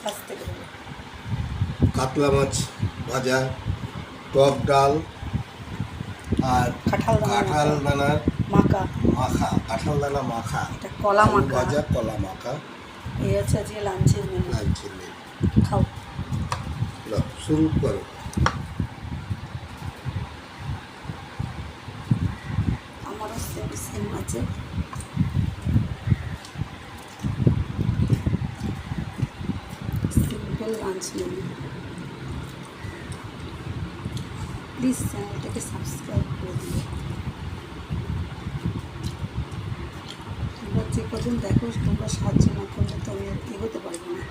First থেকে বলো। কাতলা মাছ ভাজা, টক ডাল, আর কাঁঠাল দানার মাখা, কাঁঠাল দানা মাখা, এটা কলা আলু মাখা, ভাজা, কলা মাখা। এই হচ্ছে আজকে লাঞ্চের মেনু। খাও, শুরু করো। আমারও সেম সেম আছে। Simple lunch menu. প্লিজ চ্যানেলটাকে সাবস্ক্রাইব করে দিও। তোমরা যে কজন দেখো তোমরা সাহায্য না করলে তো আমি এগোতে পারবো না।